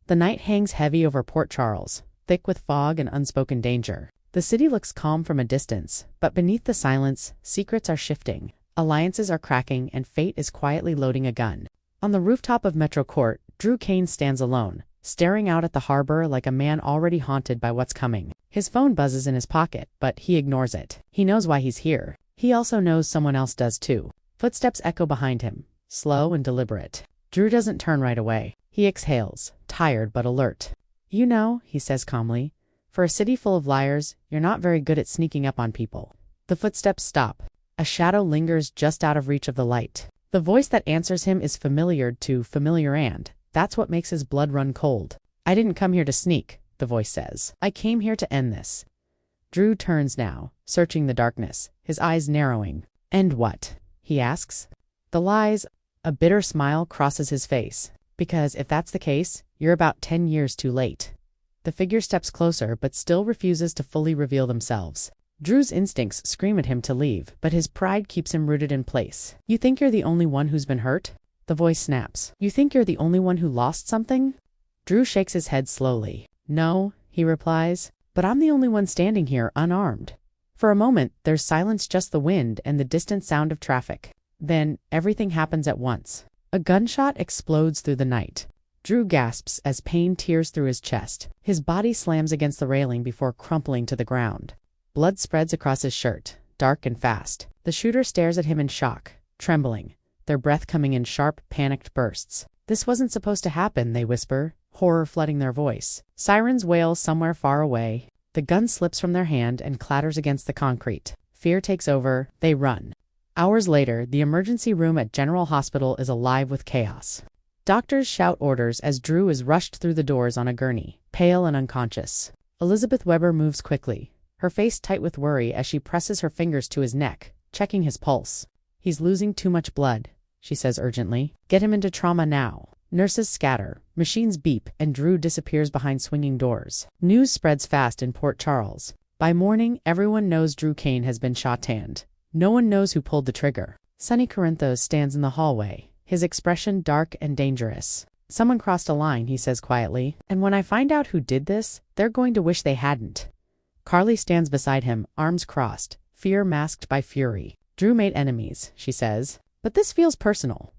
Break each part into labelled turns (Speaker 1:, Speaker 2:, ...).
Speaker 1: The night hangs heavy over Port Charles, thick with fog and unspoken danger. The city looks calm from a distance, but beneath the silence, secrets are shifting, alliances are cracking, and fate is quietly loading a gun. On the rooftop of Metro Court, Drew Kane stands alone, staring out at the harbor like a man already haunted by what's coming. His phone buzzes in his pocket, but he ignores it. He knows why he's here. He also knows someone else does too. Footsteps echo behind him, slow and deliberate. Drew doesn't turn right away. He exhales, tired but alert. "You know," he says calmly, "for a city full of liars, you're not very good at sneaking up on people." The footsteps stop. A shadow lingers just out of reach of the light. The voice that answers him is familiar and that's what makes his blood run cold. "I didn't come here to sneak," the voice says. "I came here to end this." Drew turns now, searching the darkness, his eyes narrowing. "End what?" he asks. "The lies." A bitter smile crosses his face. "Because if that's the case, you're about 10 years too late." The figure steps closer but still refuses to fully reveal themselves. Drew's instincts scream at him to leave, but his pride keeps him rooted in place. "You think you're the only one who's been hurt?" The voice snaps. "You think you're the only one who lost something?" Drew shakes his head slowly. "No," he replies, "but I'm the only one standing here unarmed." For a moment, there's silence, just the wind and the distant sound of traffic. Then, everything happens at once. A gunshot explodes through the night. Drew gasps as pain tears through his chest. His body slams against the railing before crumpling to the ground. Blood spreads across his shirt, dark and fast. The shooter stares at him in shock, trembling, their breath coming in sharp, panicked bursts. "This wasn't supposed to happen," they whisper, horror flooding their voice. Sirens wail somewhere far away. The gun slips from their hand and clatters against the concrete. Fear takes over. They run. Hours later, the emergency room at General Hospital is alive with chaos. Doctors shout orders as Drew is rushed through the doors on a gurney, pale and unconscious. Elizabeth Weber moves quickly, her face tight with worry as she presses her fingers to his neck, checking his pulse. "He's losing too much blood," she says urgently. "Get him into trauma now." Nurses scatter, machines beep, and Drew disappears behind swinging doors. News spreads fast in Port Charles. By morning, everyone knows Drew Kane has been shot-tanned. No one knows who pulled the trigger. Sonny Corinthos stands in the hallway, his expression dark and dangerous. "Someone crossed a line," he says quietly, "and when I find out who did this, they're going to wish they hadn't." Carly stands beside him, arms crossed, fear masked by fury. "Drew made enemies," she says, "but this feels personal."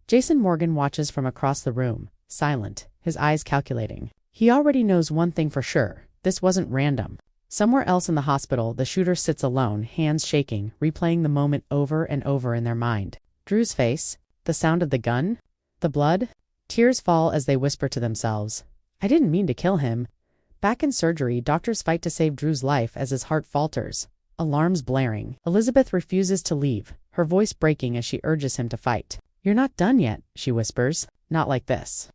Speaker 1: Jason Morgan watches from across the room, silent, his eyes calculating. He already knows one thing for sure: this wasn't random. Somewhere else in the hospital, the shooter sits alone, hands shaking, replaying the moment over and over in their mind. Drew's face, the sound of the gun, the blood. Tears fall as they whisper to themselves, "I didn't mean to kill him." Back in surgery, doctors fight to save Drew's life as his heart falters. Alarms blaring. Elizabeth refuses to leave, her voice breaking as she urges him to fight. "You're not done yet," she whispers. "Not like this."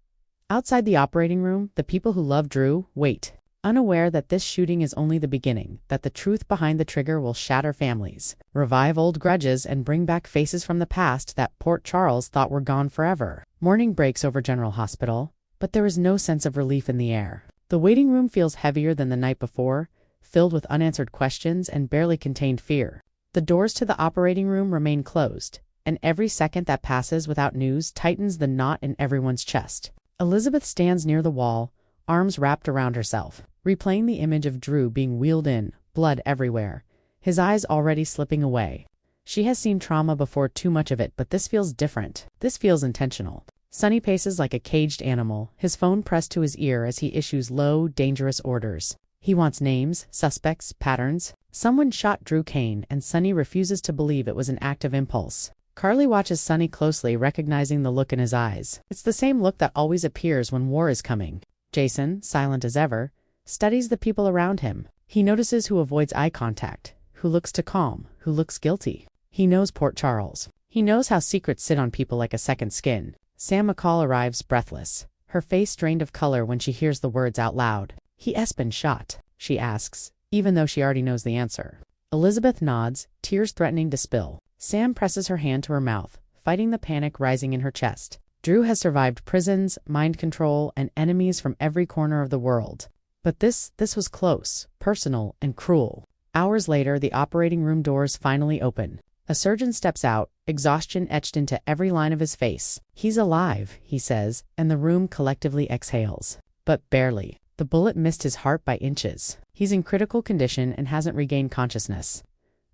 Speaker 1: Outside the operating room, the people who love Drew wait, unaware that this shooting is only the beginning, that the truth behind the trigger will shatter families, revive old grudges, and bring back faces from the past that Port Charles thought were gone forever. Morning breaks over General Hospital, but there is no sense of relief in the air. The waiting room feels heavier than the night before, filled with unanswered questions and barely contained fear. The doors to the operating room remain closed, and every second that passes without news tightens the knot in everyone's chest. Elizabeth stands near the wall, arms wrapped around herself, replaying the image of Drew being wheeled in, blood everywhere, his eyes already slipping away. She has seen trauma before, too much of it, but this feels different. This feels intentional. Sonny paces like a caged animal, his phone pressed to his ear as he issues low, dangerous orders. He wants names, suspects, patterns. Someone shot Drew Kane, and Sonny refuses to believe it was an act of impulse. Carly watches Sonny closely, recognizing the look in his eyes. It's the same look that always appears when war is coming. Jason, silent as ever, studies the people around him. He notices who avoids eye contact, who looks too calm, who looks guilty. He knows Port Charles. He knows how secrets sit on people like a second skin. Sam McCall arrives breathless, her face drained of color when she hears the words out loud. "He has been shot," she asks, even though she already knows the answer. Elizabeth nods, tears threatening to spill. Sam presses her hand to her mouth, fighting the panic rising in her chest. Drew has survived prisons, mind control, and enemies from every corner of the world. But this was close, personal, and cruel. Hours later, the operating room doors finally open. A surgeon steps out, exhaustion etched into every line of his face. "He's alive," he says, and the room collectively exhales. but barely. The bullet missed his heart by inches. He's in critical condition and hasn't regained consciousness.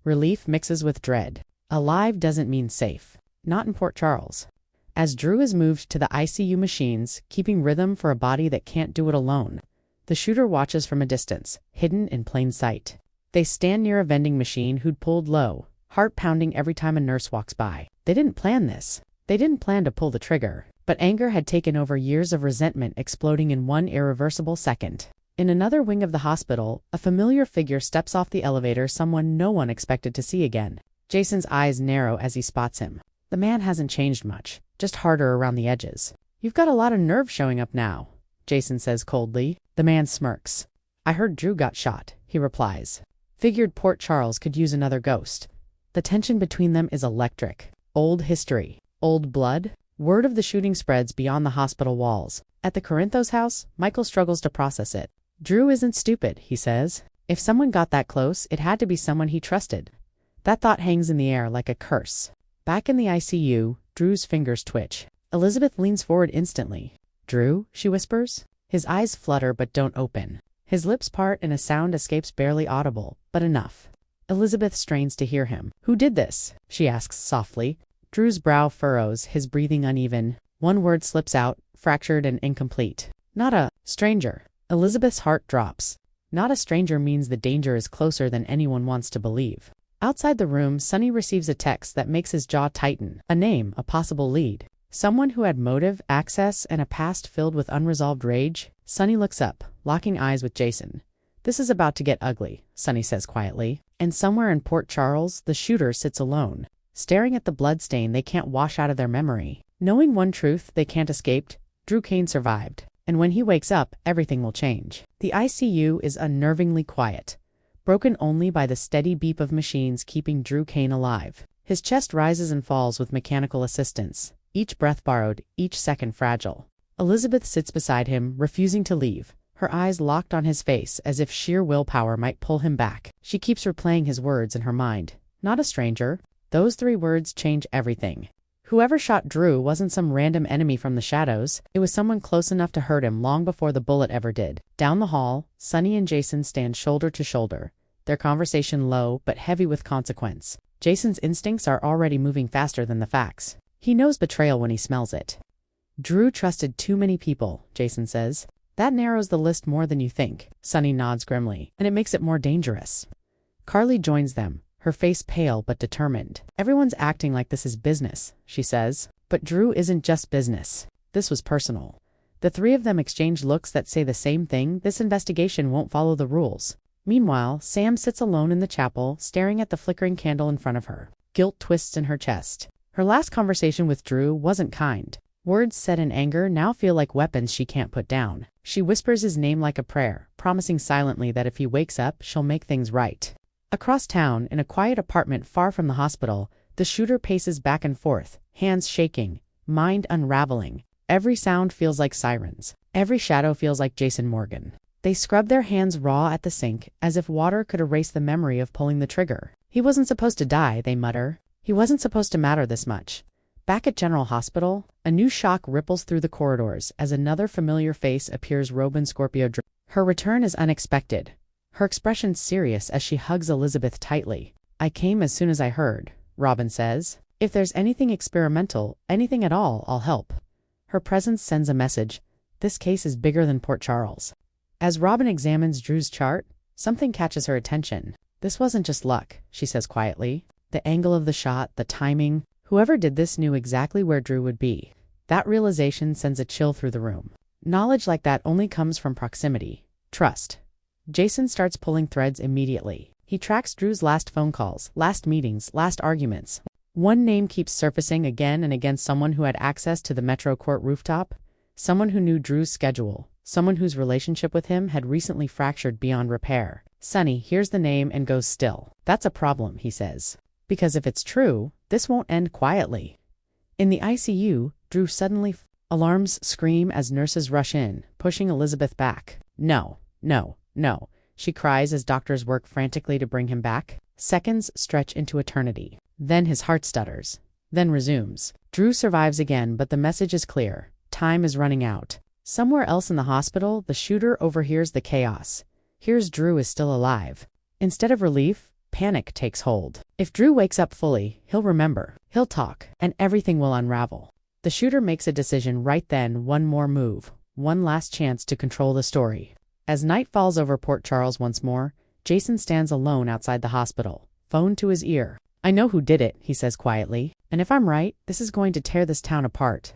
Speaker 1: Relief mixes with dread. Alive doesn't mean safe. Not in Port Charles. As Drew is moved to the ICU machines, keeping rhythm for a body that can't do it alone, the shooter watches from a distance, hidden in plain sight. They stand near a vending machine who'd pulled low, heart pounding every time a nurse walks by. They didn't plan this. They didn't plan to pull the trigger. But anger had taken over, years of resentment exploding in one irreversible second. In another wing of the hospital, a familiar figure steps off the elevator, someone no one expected to see again. Jason's eyes narrow as he spots him. The man hasn't changed much, just harder around the edges. "You've got a lot of nerve showing up now," Jason says coldly. The man smirks. "I heard Drew got shot," he replies. "Figured Port Charles could use another ghost." The tension between them is electric. Old history. Old blood. Word of the shooting spreads beyond the hospital walls. At the Corinthos house, Michael struggles to process it. "Drew isn't stupid," he says. "If someone got that close, it had to be someone he trusted." That thought hangs in the air like a curse. Back in the ICU, Drew's fingers twitch. Elizabeth leans forward instantly. "Drew?" she whispers. His eyes flutter but don't open. His lips part and a sound escapes, barely audible, but enough. Elizabeth strains to hear him. "Who did this?" she asks softly. Drew's brow furrows, his breathing uneven. One word slips out, fractured and incomplete. "Not a stranger." Elizabeth's heart drops. Not a stranger means the danger is closer than anyone wants to believe. Outside the room, Sonny receives a text that makes his jaw tighten. A name, a possible lead. Someone who had motive, access, and a past filled with unresolved rage. Sonny looks up, locking eyes with Jason. "This is about to get ugly," Sonny says quietly. And somewhere in Port Charles, the shooter sits alone, staring at the bloodstain they can't wash out of their memory. Knowing one truth they can't escape: Drew Cain survived. And when he wakes up, everything will change. The ICU is unnervingly quiet, broken only by the steady beep of machines keeping Drew Cain alive. His chest rises and falls with mechanical assistance, each breath borrowed, each second fragile. Elizabeth sits beside him, refusing to leave, her eyes locked on his face as if sheer willpower might pull him back. She keeps replaying his words in her mind. Not a stranger. Those 3 words change everything. Whoever shot Drew wasn't some random enemy from the shadows. It was someone close enough to hurt him long before the bullet ever did. Down the hall, Sonny and Jason stand shoulder to shoulder, their conversation low but heavy with consequence. Jason's instincts are already moving faster than the facts. He knows betrayal when he smells it. "Drew trusted too many people," Jason says. "That narrows the list more than you think." Sonny nods grimly. "And it makes it more dangerous." Carly joins them, her face pale but determined. "Everyone's acting like this is business," she says. But Drew isn't just business. This was personal. The 3 of them exchange looks that say the same thing: this investigation won't follow the rules. Meanwhile, Sam sits alone in the chapel, staring at the flickering candle in front of her. Guilt twists in her chest. Her last conversation with Drew wasn't kind. Words said in anger now feel like weapons she can't put down. She whispers his name like a prayer, promising silently that if he wakes up, she'll make things right. Across town, in a quiet apartment far from the hospital, the shooter paces back and forth, hands shaking, mind unraveling. Every sound feels like sirens. Every shadow feels like Jason Morgan. They scrub their hands raw at the sink, as if water could erase the memory of pulling the trigger. "He wasn't supposed to die," they mutter. "He wasn't supposed to matter this much." Back at General Hospital, a new shock ripples through the corridors as another familiar face appears. Robin Scorpio. Her return is unexpected, her expression serious as she hugs Elizabeth tightly. "I came as soon as I heard," Robin says. "If there's anything experimental, anything at all, I'll help." Her presence sends a message. This case is bigger than Port Charles. As Robin examines Drew's chart, something catches her attention. "This wasn't just luck," she says quietly. "The angle of the shot, the timing. Whoever did this knew exactly where Drew would be." That realization sends a chill through the room. Knowledge like that only comes from proximity. Trust. Jason starts pulling threads immediately. He tracks Drew's last phone calls, last meetings, last arguments. One name keeps surfacing again and again: someone who had access to the Metro Court rooftop, someone who knew Drew's schedule, someone whose relationship with him had recently fractured beyond repair. Sonny hears the name and goes still. "That's a problem," he says. "Because if it's true, this won't end quietly." In the ICU, Drew suddenly alarms scream as nurses rush in, pushing Elizabeth back. "No, no, no," she cries as doctors work frantically to bring him back. Seconds stretch into eternity. Then his heart stutters, then resumes. Drew survives again, but the message is clear. Time is running out. Somewhere else in the hospital, the shooter overhears the chaos. Hears Drew is still alive. Instead of relief, panic takes hold. If Drew wakes up fully, he'll remember, he'll talk, and everything will unravel. The shooter makes a decision right then, one more move, one last chance to control the story. As night falls over Port Charles once more, Jason stands alone outside the hospital, phone to his ear. "I know who did it," he says quietly, "and if I'm right, this is going to tear this town apart."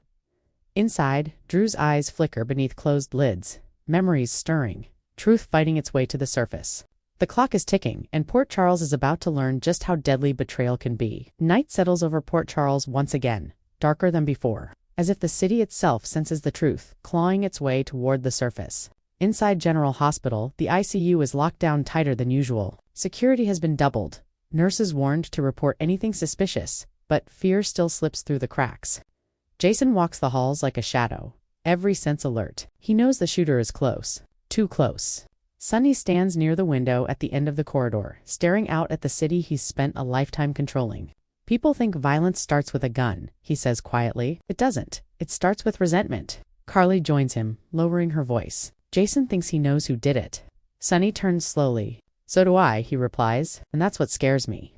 Speaker 1: Inside, Drew's eyes flicker beneath closed lids, memories stirring, truth fighting its way to the surface. The clock is ticking, and Port Charles is about to learn just how deadly betrayal can be. Night settles over Port Charles once again, darker than before, as if the city itself senses the truth, clawing its way toward the surface. Inside General Hospital, the ICU is locked down tighter than usual. Security has been doubled. Nurses warned to report anything suspicious, but fear still slips through the cracks. Jason walks the halls like a shadow, every sense alert. He knows the shooter is close. Too close. Sonny stands near the window at the end of the corridor, staring out at the city he's spent a lifetime controlling. "People think violence starts with a gun," he says quietly. "It doesn't. It starts with resentment." Carly joins him, lowering her voice. Jason thinks he knows who did it. Sonny turns slowly. "So do I," he replies, "and that's what scares me."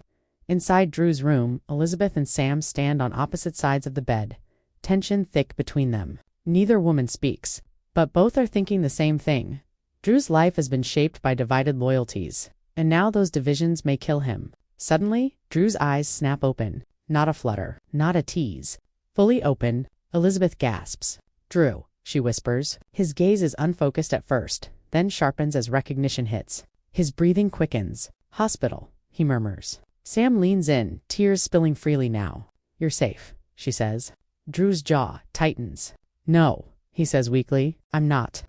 Speaker 1: Inside Drew's room, Elizabeth and Sam stand on opposite sides of the bed, tension thick between them. Neither woman speaks, but both are thinking the same thing. Drew's life has been shaped by divided loyalties, and now those divisions may kill him. Suddenly, Drew's eyes snap open. Not a flutter, not a tease. Fully open, Elizabeth gasps. "Drew," she whispers. His gaze is unfocused at first, then sharpens as recognition hits. His breathing quickens. "Hospital," he murmurs. Sam leans in, tears spilling freely now. "You're safe," she says. Drew's jaw tightens. "No," he says weakly, "I'm not."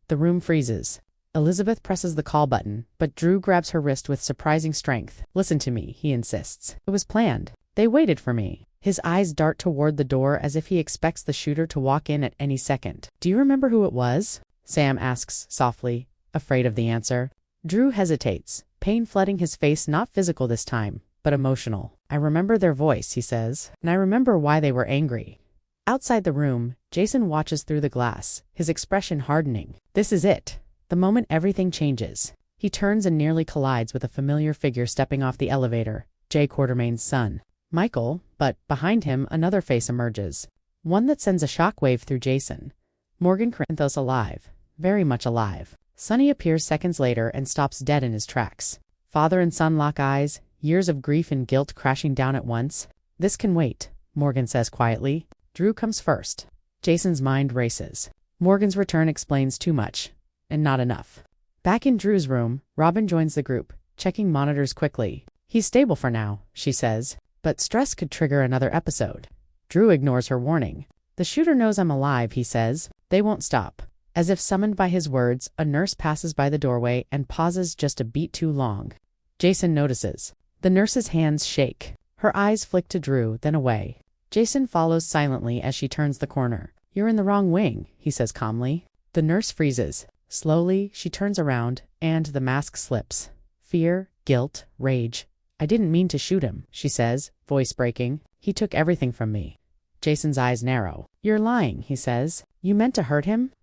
Speaker 1: The room freezes. Elizabeth presses the call button, but Drew grabs her wrist with surprising strength. "Listen to me," he insists. "It was planned. They waited for me." His eyes dart toward the door as if he expects the shooter to walk in at any second. "Do you remember who it was?" Sam asks softly, afraid of the answer. Drew hesitates, pain flooding his face, not physical this time, but emotional. "I remember their voice," he says, "and I remember why they were angry." Outside the room, Jason watches through the glass, his expression hardening. This is it. The moment everything changes. He turns and nearly collides with a familiar figure stepping off the elevator, Jay Quartermain's son, Michael, but behind him another face emerges. One that sends a shockwave through Jason. Morgan Corinthos alive. Very much alive. Sonny appears seconds later and stops dead in his tracks. Father and son lock eyes, years of grief and guilt crashing down at once. "This can wait," Morgan says quietly. Drew comes first. Jason's mind races. Morgan's return explains too much, and not enough. Back in Drew's room, Robin joins the group, checking monitors quickly. "He's stable for now," she says, "but stress could trigger another episode." Drew ignores her warning. "The shooter knows I'm alive," he says. "They won't stop." As if summoned by his words, a nurse passes by the doorway and pauses just a beat too long. Jason notices. The nurse's hands shake. Her eyes flick to Drew, then away. Jason follows silently as she turns the corner. "You're in the wrong wing," he says calmly. The nurse freezes. Slowly, she turns around, and the mask slips. Fear, guilt, rage. "I didn't mean to shoot him," she says, voice breaking. "He took everything from me." Jason's eyes narrow. "You're lying," he says. "You meant to hurt him?"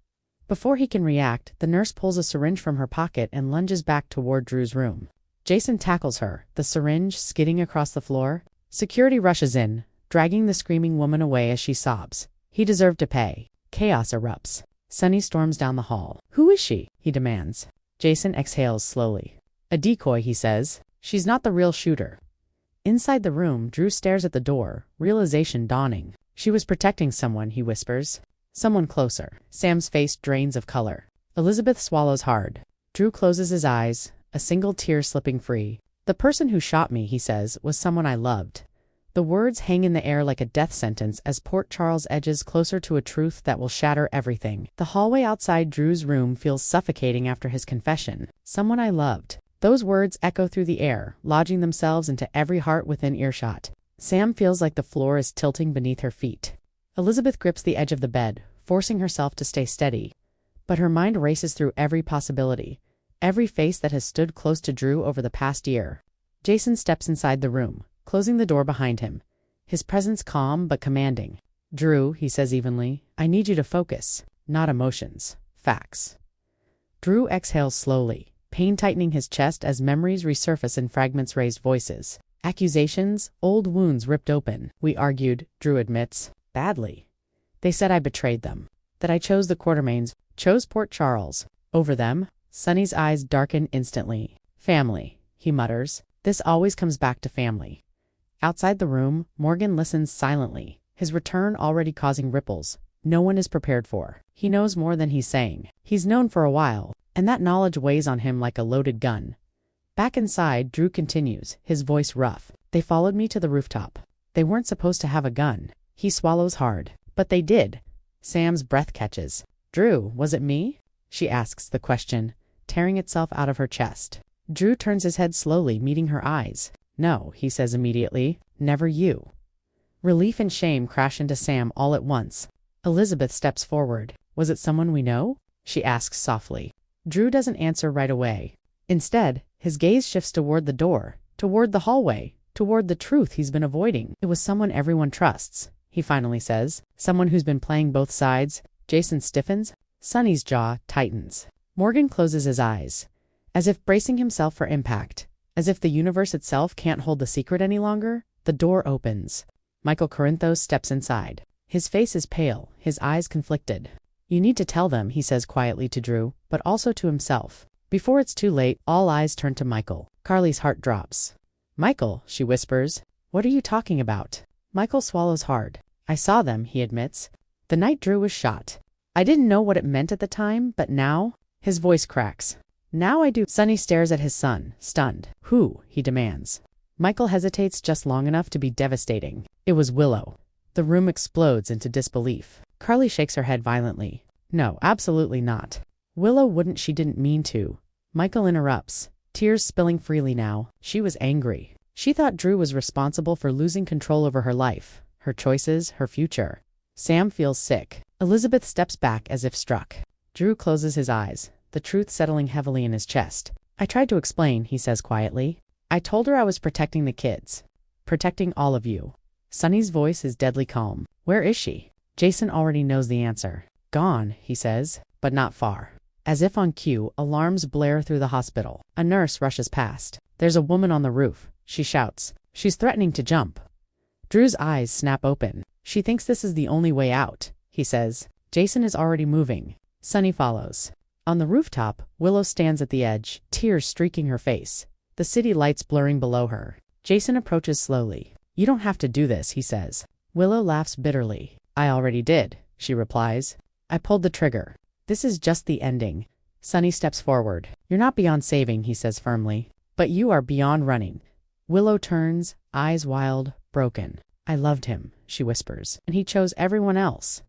Speaker 1: Before he can react, the nurse pulls a syringe from her pocket and lunges back toward Drew's room. Jason tackles her, the syringe skidding across the floor. Security rushes in, dragging the screaming woman away as she sobs. He deserved to pay. Chaos erupts. Sonny storms down the hall. "Who is she?" he demands. Jason exhales slowly. "A decoy," he says. "She's not the real shooter." Inside the room, Drew stares at the door, realization dawning. "She was protecting someone," he whispers. "Someone closer." Sam's face drains of color. Elizabeth swallows hard. Drew closes his eyes, a single tear slipping free. "The person who shot me," he says, "was someone I loved." The words hang in the air like a death sentence as Port Charles edges closer to a truth that will shatter everything. The hallway outside Drew's room feels suffocating after his confession. "Someone I loved." Those words echo through the air, lodging themselves into every heart within earshot. Sam feels like the floor is tilting beneath her feet. Elizabeth grips the edge of the bed, forcing herself to stay steady. But her mind races through every possibility, every face that has stood close to Drew over the past year. Jason steps inside the room, closing the door behind him, his presence calm but commanding. "Drew," he says evenly, "I need you to focus." not emotions. Facts. Drew exhales slowly, pain tightening his chest as memories resurface in fragments raised voices. Accusations, old wounds ripped open. We argued, Drew admits. Badly. They said I betrayed them. That I chose the Quartermaines, chose Port Charles. Over them, Sonny's eyes darken instantly. Family, he mutters. This always comes back to family. Outside the room, Morgan listens silently, his return already causing ripples no one is prepared for. He knows more than he's saying. He's known for a while, and that knowledge weighs on him like a loaded gun. Back inside, Drew continues, his voice rough. They followed me to the rooftop. They weren't supposed to have a gun. He swallows hard. But they did. Sam's breath catches. Drew, was it me? She asks the question, tearing itself out of her chest. Drew turns his head slowly, meeting her eyes. No, he says immediately. Never you. Relief and shame crash into Sam all at once. Elizabeth steps forward. Was it someone we know? She asks softly. Drew doesn't answer right away. Instead, his gaze shifts toward the door, toward the hallway, toward the truth he's been avoiding. It was someone everyone trusts, he finally says. Someone who's been playing both sides. Jason stiffens. Sonny's jaw tightens. Morgan closes his eyes, as if bracing himself for impact. As if the universe itself can't hold the secret any longer. The door opens. Michael Corinthos steps inside. His face is pale, his eyes conflicted. You need to tell them, he says quietly to Drew, but also to himself. Before it's too late, all eyes turn to Michael. Carly's heart drops. Michael, she whispers. What are you talking about? Michael swallows hard. I saw them, he admits. The night Drew was shot. I didn't know what it meant at the time, but now... His voice cracks. Now I do. Sonny stares at his son, stunned. Who? He demands. Michael hesitates just long enough to be devastating. It was Willow. The room explodes into disbelief. Carly shakes her head violently. No, absolutely not. Willow wouldn't, she didn't mean to. Michael interrupts, tears spilling freely now. She was angry. She thought Drew was responsible for losing control over her life, her choices, her future. Sam feels sick. Elizabeth steps back as if struck. Drew closes his eyes, the truth settling heavily in his chest. I tried to explain, he says quietly. I told her I was protecting the kids. Protecting all of you. Sonny's voice is deadly calm. Where is she? Jason already knows the answer. Gone, he says, but not far. As if on cue, alarms blare through the hospital. A nurse rushes past. There's a woman on the roof, she shouts. She's threatening to jump. Drew's eyes snap open. She thinks this is the only way out, he says. Jason is already moving. Sonny follows. On the rooftop, Willow stands at the edge, tears streaking her face. The city lights blurring below her. Jason approaches slowly. You don't have to do this, he says. Willow laughs bitterly. I already did, she replies. I pulled the trigger. This is just the ending. Sonny steps forward. You're not beyond saving, he says firmly. But you are beyond running. Willow turns, eyes wild, broken. I loved him, she whispers, and he chose everyone else.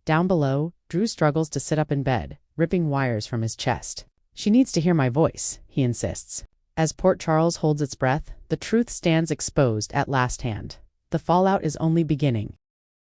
Speaker 1: Down below, Drew struggles to sit up in bed, ripping wires from his chest. She needs to hear my voice, he insists. As Port Charles holds its breath, the truth stands exposed at last hand. The fallout is only beginning.